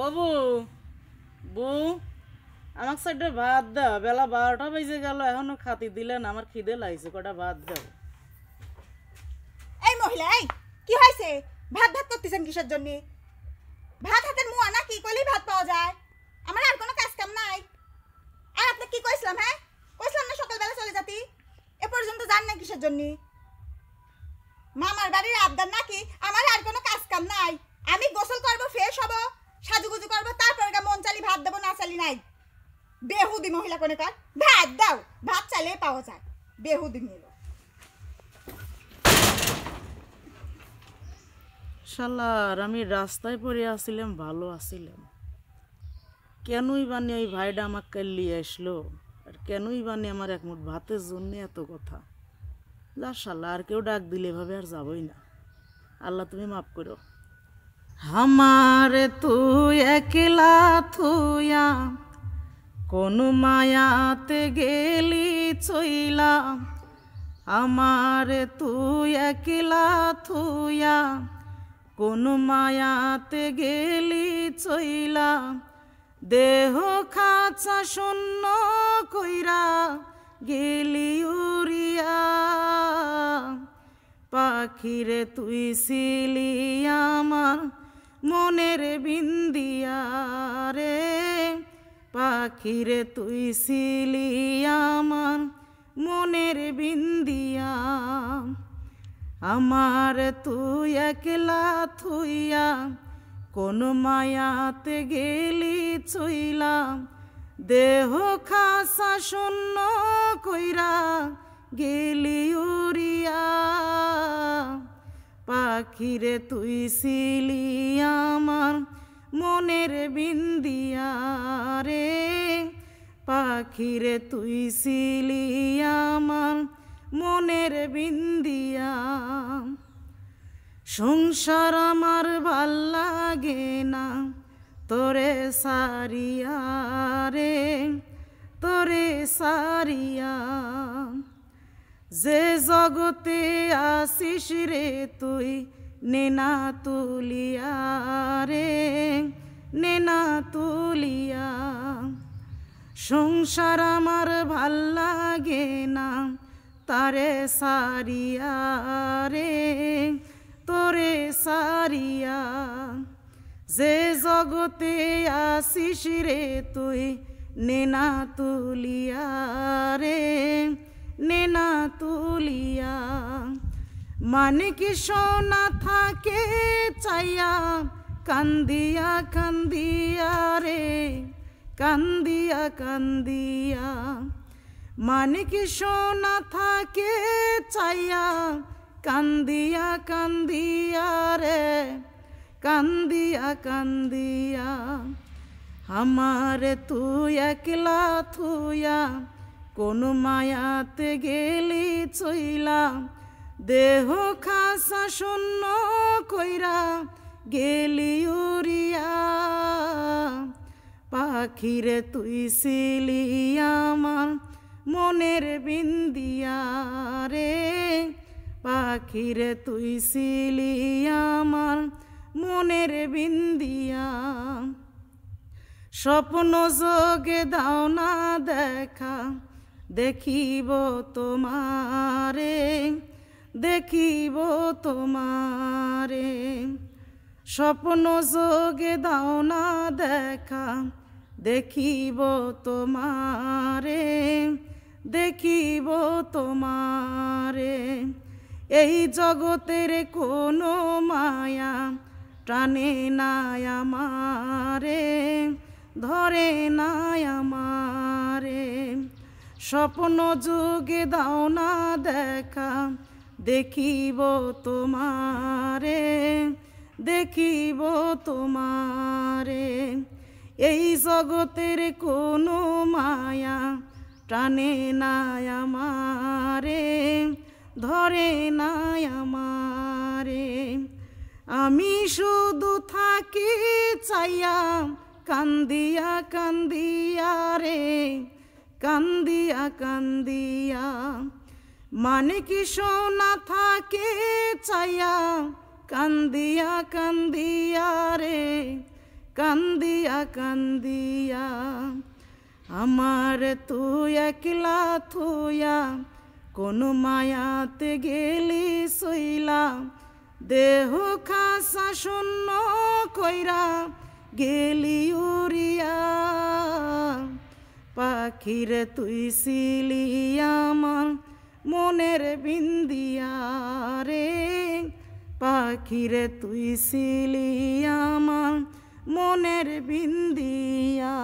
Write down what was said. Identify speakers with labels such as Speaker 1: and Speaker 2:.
Speaker 1: ও বউ আমাকে সাইডে ভাত দাও, বেলা 12টা বেজে গেল, এখনো খাতি দিলেন। আমার খিদে লাগছে, কটা ভাত দাও।
Speaker 2: এই মহিলা, এই কি হয়েছে? ভাত ভাত করতেছেন কিসের জন্য? ভাত হাতের মুয়া না কি কইলেই ভাত পাওয়া যায়? আমার আর কোনো কাজ কাম নাই। আর আপনি কি কইছিলাম? হ্যাঁ কইছিলাম না সকালবেলা চলে যাতি, এ পর্যন্ত জান না কিসের জন্য? মামার বাড়ির আবদার নাকি আমার আর কোনো কাজ কাম নাই? আমি গোসল করব, ফ্রেশ হব, সাজুগুজু করব, তারপর মন চালি ভাত দেবো, না চালি নাই। বেহুদি মহিলা কোনে কার। ভাত দাও, ভাত চাইলে পাওয়া যায়। বেহুদি নিল
Speaker 1: শালার, আমি রাস্তায় পড়ে আসছিলাম, ভালো আসছিলাম। কেনই বানি ওই ভাইটা আমাকে নিয়ে আসলো, আর কেনই বানি আমার এক মুঠ ভাতের জন্য এত কথা। যা শালা, আর কেউ ডাক দিলে এভাবে আর যাবই না। আল্লাহ তুমি মাফ করো। আমারে তুই একলা থুয়া কোন মায়াতে গেলি চইলা, আমারে তুই একলা থুয়া কোন মায়াতে গেলি চইলা, দেহ খাঁচা শূন্য কইরা গেলি উড়িয়া, পাখিরে তুই ছিলি আমার মনের বিন্দিয়া রে, পাখিরে তুই ছিলি আমার মনের বিন্দিয়া, আমার তুই একলা থুইয়া কোন মায়াতে গেলি চইলা, দেহ খাসা শূন্য কইরা গেলি উড়িয়া, পাখিরে তুই ছিলি আমার মনের বিন্দিয়া রে, পাখিরে তুই ছিলি আমার মনের বিন্দিয়া। সংসার আমার ভাল লাগে না তোরে সারিয়া রে, তোরে সারিয়া, যে জগতে আসিস রে তুই নেনা তুলিয়া রে, নেনা তুলিয়া। সংসার আমার ভাল লাগে না তারে সারিয়া রে, তোরে সারিয়া, যে জগতে আসিস রে তুই নেনা তুলিয়া রে, নেনা তুলিয়া। মানে কি সোনা থাকে চাইয়া কান্দিয়া কান্দিয়া রে, কান্দিয়া কান্দিয়া, মানে কি সোনা থাকে চাইয়া কান্দিয়া কান্দিয়া রে, কান্দিয়া কান্দিয়া, আমার তুই একলা থুয়া কোন মায়াতে গেলি চইলা, দেহ খাসা শূন্য কইরা গেলি উড়িয়া, পাখিরে তুই ছিলি আমার মনের বিন্দিয়া রে, পাখিরে তুই ছিলি আমার মনের বিন্দিয়া। স্বপ্ন যোগে দাও না দেখা, দেখিব তোমারে, দেখিব তোমারে, স্বপ্ন যোগে দাও না দেখা, দেখিব তোমারে, দেখিব তোমারে। এই জগতের কোনো মায়া টানে নাই আমারে, ধরে নাই আমারে, স্বপ্ন যুগে দাও না দেখা, দেখিব তোমারে, দেখিব তোমারে। এই জগতের কোনো মায়া টানে নাই আমারে, ধরে নাই আমারে, আমি শুধু থাকি চাইয়া কান্দিয়া কান্দিয়া রে, কান্দিয়া কান্দিয়া, মানে কি সোনা থাকে চাইয়া কান্দিয়া কান্দিয়া রে, কান্দিয়া কান্দিয়া আমার তুই একলা থুইয়া কোন মায়াতে গেলি সইলা দেহ খাসা শূন্য কইরা গেলি উড়িয়া পাখিরে তুই ছিলি আমার মনের বিন্দিয়া রে পাখিরে তুই ছিলি আমার মনের বিন্দিয়া।